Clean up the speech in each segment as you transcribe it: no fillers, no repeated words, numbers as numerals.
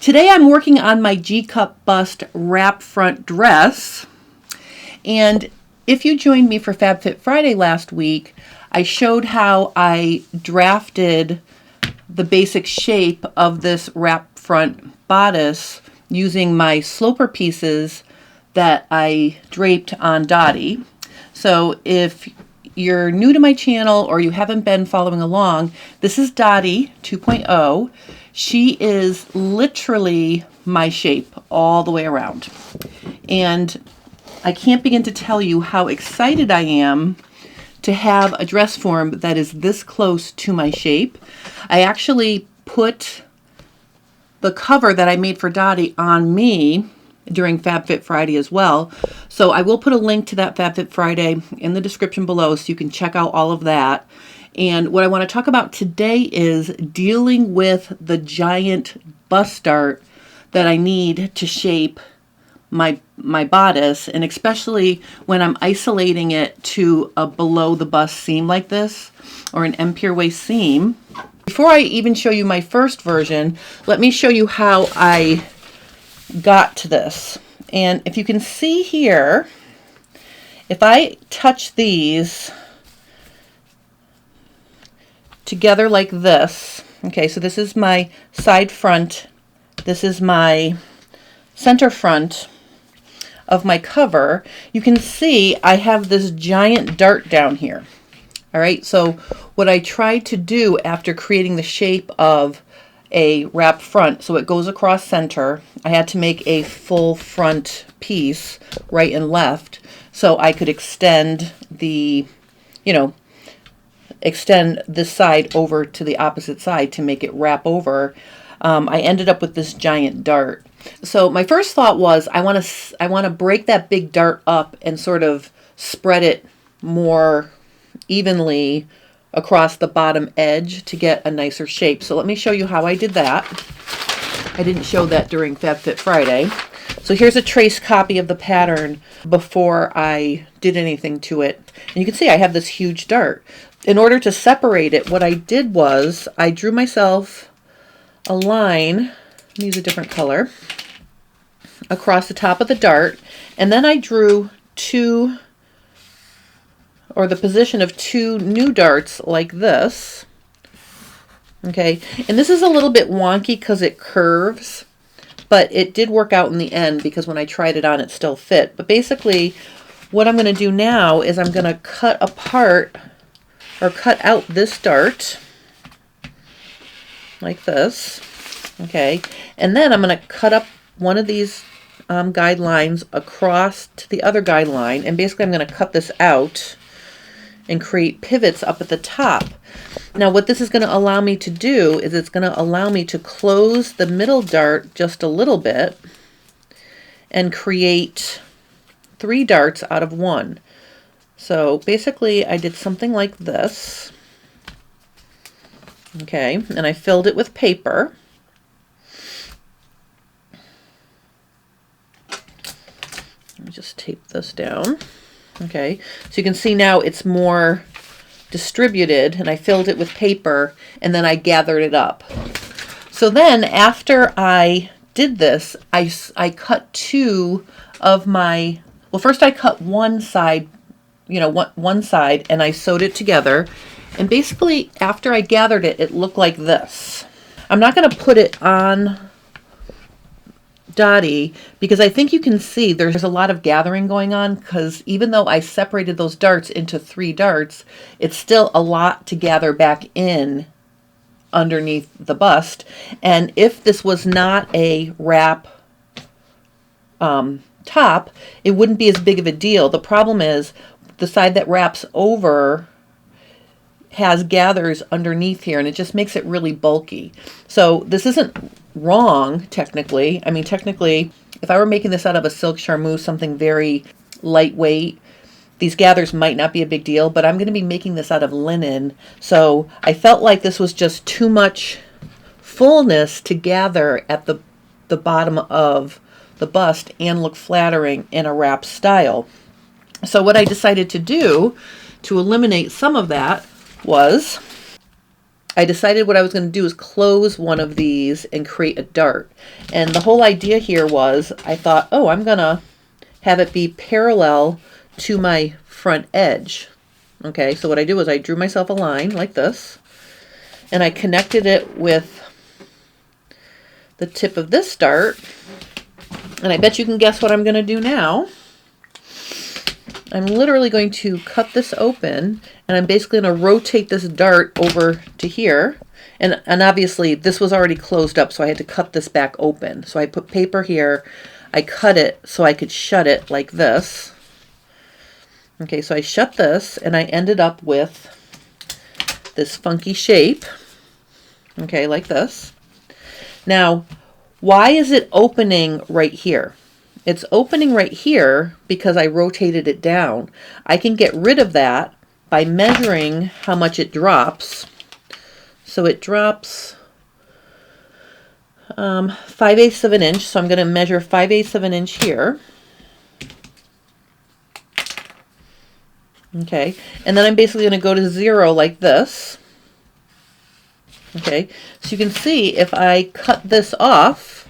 Today I'm working on my G-cup bust wrap front dress, and if you joined me for FabFit Friday last week, I showed how I drafted the basic shape of this wrap front bodice using my sloper pieces that I draped on Dottie. So if you're new to my channel or you haven't been following along, this is Dottie 2.0. She is literally my shape all the way around. And I can't begin to tell you how excited I am to have a dress form that is this close to my shape. I actually put the cover that I made for Dottie on me during FabFit Friday as well. So I will put a link to that FabFit Friday in the description below so you can check out all of that. And what I want to talk about today is dealing with the giant bust dart that I need to shape my bodice, and especially when I'm isolating it to a below the bust seam like this, or an empire waist seam. Before I even show you my first version, let me show you how I got to this. And if you can see here, if I touch these together like this, okay, so this is my side front, this is my center front of my cover, you can see I have this giant dart down here. All right, so what I tried to do after creating the shape of a wrap front, so it goes across center, I had to make a full front piece, right and left, so I could extend the, extend this side over to the opposite side to make it wrap over. I ended up with this giant dart. So my first thought was I want to break that big dart up and sort of spread it more evenly across the bottom edge to get a nicer shape. So let me show you how I did that. I didn't show that during FabFit Friday. So here's a trace copy of the pattern before I did anything to it. And you can see I have this huge dart. In order to separate it, what I did was I drew myself a line, let me use a different color, across the top of the dart, and then I drew the position of two new darts like this. Okay, and this is a little bit wonky because it curves, but it did work out in the end because when I tried it on it still fit. But basically what I'm going to do now is I'm going to cut apart or cut out this dart like this. Okay, and then I'm going to cut up one of these guidelines across to the other guideline, and basically I'm going to cut this out and create pivots up at the top. Now what this is going to allow me to do is it's going to allow me to close the middle dart just a little bit and create 3 darts out of 1. So basically I did something like this. Okay, and I filled it with paper. Let me just tape this down. Okay, so you can see now it's more distributed, and I filled it with paper and then I gathered it up. So then after I did this, I cut 2 of my, well, first I cut one side, one side, and I sewed it together. And basically after I gathered it, it looked like this. I'm not going to put it on Dottie because I think you can see there's a lot of gathering going on, because even though I separated those darts into 3 darts, it's still a lot to gather back in underneath the bust. And if this was not a wrap top, it wouldn't be as big of a deal. The problem is the side that wraps over has gathers underneath here, and it just makes it really bulky. So this isn't wrong technically. I mean, technically, if I were making this out of a silk charmeuse, something very lightweight, these gathers might not be a big deal, but I'm going to be making this out of linen. So I felt like this was just too much fullness to gather at the bottom of the bust and look flattering in a wrap style. So what I decided to do to eliminate some of that was I decided what I was going to do is close one of these and create a dart. And the whole idea here was, I thought, oh, I'm going to have it be parallel to my front edge. Okay, so what I did was I drew myself a line like this, and I connected it with the tip of this dart. And I bet you can guess what I'm going to do now. I'm literally going to cut this open, and I'm basically going to rotate this dart over to here. And obviously this was already closed up, so I had to cut this back open. So I put paper here, I cut it so I could shut it like this. Okay, so I shut this, and I ended up with this funky shape. Okay, like this. Now, why is it opening right here? It's opening right here because I rotated it down. I can get rid of that by measuring how much it drops. So it drops 5/8 of an inch. So I'm going to measure 5/8 of an inch here. Okay, and then I'm basically going to go to 0 like this. Okay, so you can see if I cut this off,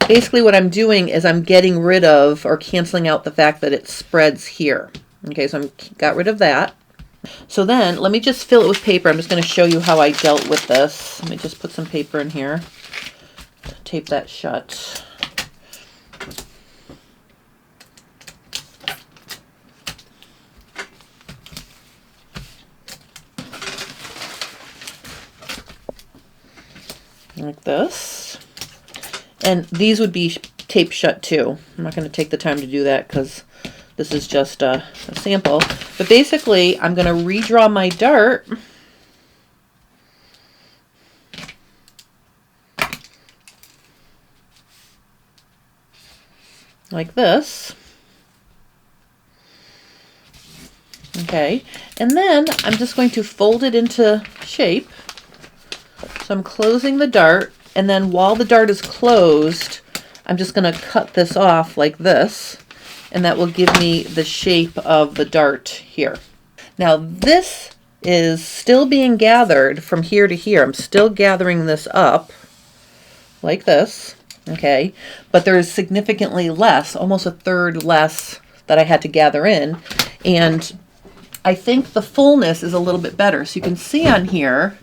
basically what I'm doing is I'm getting rid of or canceling out the fact that it spreads here. Okay, so I got rid of that. So then let me just fill it with paper. I'm just going to show you how I dealt with this. Let me just put some paper in here. Tape that shut. Like this. And these would be taped shut too. I'm not going to take the time to do that because this is just a sample. But basically, I'm going to redraw my dart like this. Okay, and then I'm just going to fold it into shape. So I'm closing the dart, and then while the dart is closed, I'm just going to cut this off like this, and that will give me the shape of the dart here. Now this is still being gathered from here to here. I'm still gathering this up like this, okay, but there's significantly less, almost a third less that I had to gather in, and I think the fullness is a little bit better. So you can see on here,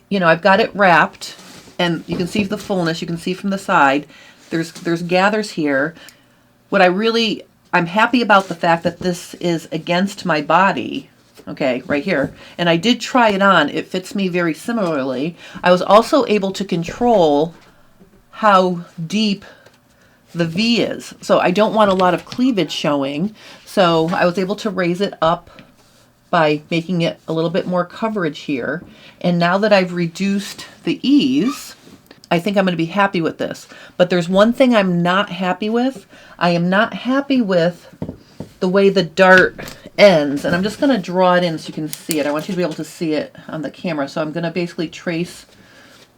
you know, I've got it wrapped, and you can see the fullness. You can see from the side, there's gathers here. What I'm happy about the fact that this is against my body, okay, right here. And I did try it on. It fits me very similarly. I was also able to control how deep the V is. So I don't want a lot of cleavage showing. So I was able to raise it up by making it a little bit more coverage here. And now that I've reduced the ease, I think I'm going to be happy with this. But there's one thing I'm not happy with. I am not happy with the way the dart ends. And I'm just going to draw it in so you can see it. I want you to be able to see it on the camera. So I'm going to basically trace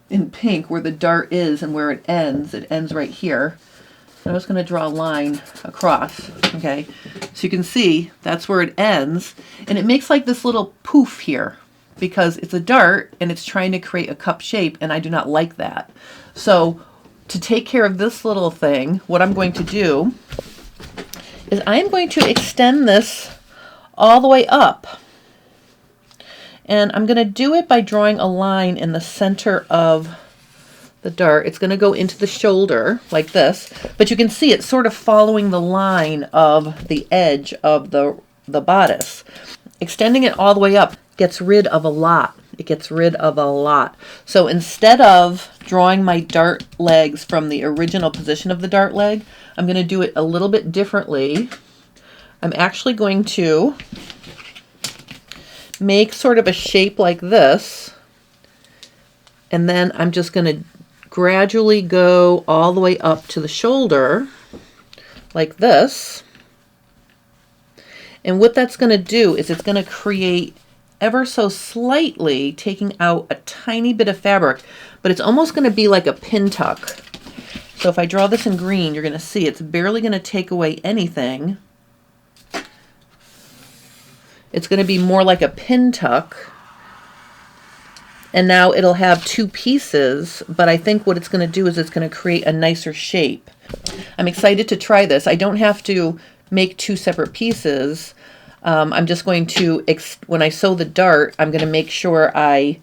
in pink where the dart is and where it ends. It ends right here. I'm just going to draw a line across, okay? So you can see that's where it ends, and it makes like this little poof here because it's a dart and it's trying to create a cup shape, and I do not like that. So to take care of this little thing, what I'm going to do is I'm going to extend this all the way up, and I'm going to do it by drawing a line in the center of the dart. It's going to go into the shoulder like this, but you can see it's sort of following the line of the edge of the bodice. Extending it all the way up gets rid of a lot. It gets rid of a lot. So instead of drawing my dart legs from the original position of the dart leg, I'm going to do it a little bit differently. I'm actually going to make sort of a shape like this, and then I'm just going to gradually go all the way up to the shoulder like this. And what that's going to do is it's going to create ever so slightly, taking out a tiny bit of fabric, but it's almost going to be like a pin tuck. So if I draw this in green, you're going to see it's barely going to take away anything. it's going to be more like a pin tuck. And now it'll have two pieces, but I think what it's going to do is it's going to create a nicer shape. I'm excited to try this. I don't have to make two separate pieces. I'm just going to, when I sew the dart, I'm going to make sure I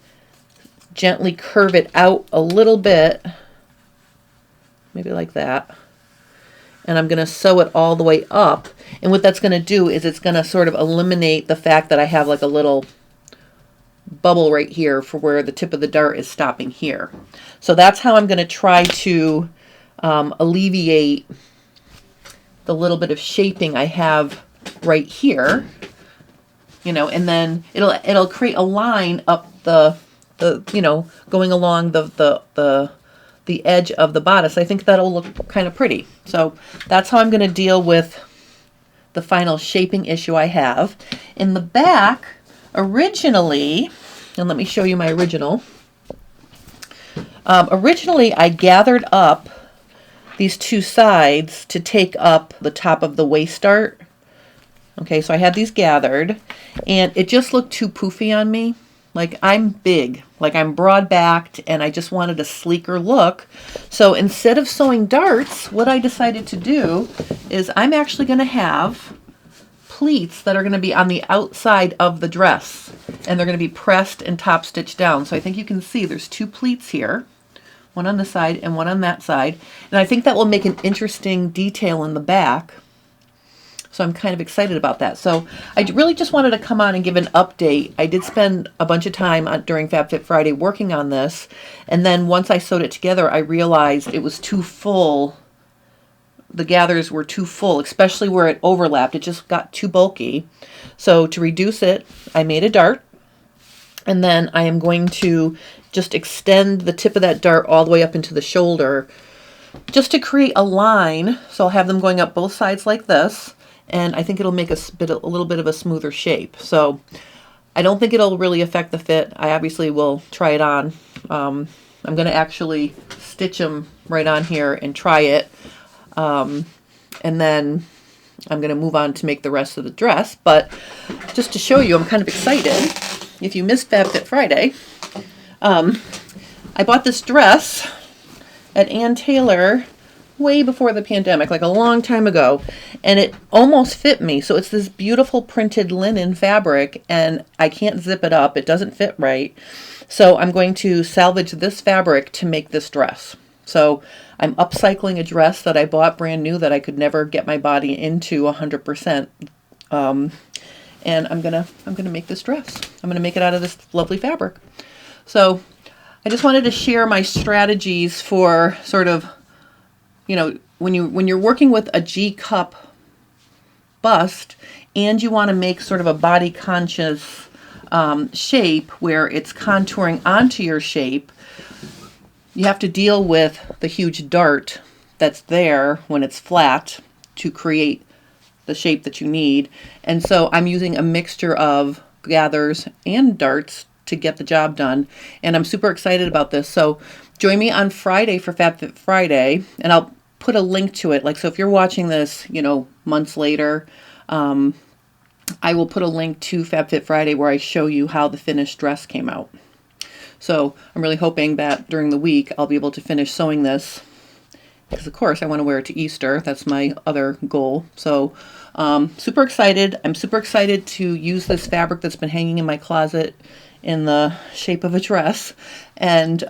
gently curve it out a little bit, maybe like that. And I'm going to sew it all the way up. And what that's going to do is it's going to sort of eliminate the fact that I have like a little bubble right here for where the tip of the dart is stopping here. So that's how I'm going to try to alleviate the little bit of shaping I have right here, you know, and then it'll create a line up the you know, going along the edge of the bodice. I think that'll look kind of pretty. So that's how I'm going to deal with the final shaping issue I have. In the back, originally, and let me show you my original. Originally, I gathered up these two sides to take up the top of the waist dart. Okay, so I had these gathered, and it just looked too poofy on me. Like, I'm big, like I'm broad-backed, and I just wanted a sleeker look. So instead of sewing darts, what I decided to do is I'm actually going to have pleats that are going to be on the outside of the dress, and they're going to be pressed and top stitched down. So I think you can see there's two pleats here, one on this side and one on that side, and I think that will make an interesting detail in the back. So I'm kind of excited about that. So I really just wanted to come on and give an update. I did spend a bunch of time during FabFit Friday working on this, and then once I sewed it together, I realized it was too full. The gathers were too full, especially where it overlapped. It just got too bulky. So to reduce it, I made a dart, and then I am going to just extend the tip of that dart all the way up into the shoulder, just to create a line. So I'll have them going up both sides like this, and I think it'll make a little bit of a smoother shape. So I don't think it'll really affect the fit. I obviously will try it on. I'm going to actually stitch them right on here and try it. And then I'm going to move on to make the rest of the dress. But just to show you, I'm kind of excited. If you missed FabFit Friday, I bought this dress at Ann Taylor way before the pandemic, like a long time ago, and it almost fit me. So it's this beautiful printed linen fabric, and I can't zip it up. It doesn't fit right. So I'm going to salvage this fabric to make this dress. So I'm upcycling a dress that I bought brand new that I could never get my body into 100%. And I'm gonna make this dress. I'm gonna make it out of this lovely fabric. So I just wanted to share my strategies for sort of, you know, when you're working with a G-cup bust and you want to make sort of a body conscious shape where it's contouring onto your shape, you have to deal with the huge dart that's there when it's flat to create the shape that you need. And so I'm using a mixture of gathers and darts to get the job done. And I'm super excited about this. So join me on Friday for FabFit Friday, and I'll put a link to it. Like, so if you're watching this, you know, months later, I will put a link to FabFit Friday where I show you how the finished dress came out. So I'm really hoping that during the week I'll be able to finish sewing this, because of course I want to wear it to Easter. That's my other goal. So super excited. I'm super excited to use this fabric that's been hanging in my closet in the shape of a dress. And if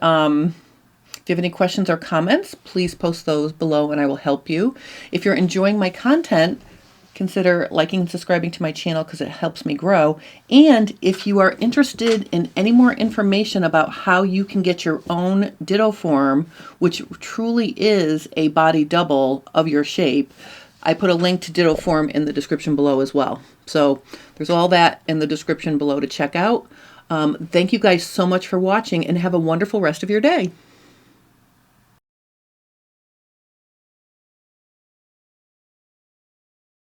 you have any questions or comments, please post those below and I will help you. If you're enjoying my content, consider liking and subscribing to my channel because it helps me grow. And if you are interested in any more information about how you can get your own Dittoform, which truly is a body double of your shape, I put a link to Dittoform in the description below as well. So there's all that in the description below to check out. Thank you guys so much for watching, and have a wonderful rest of your day.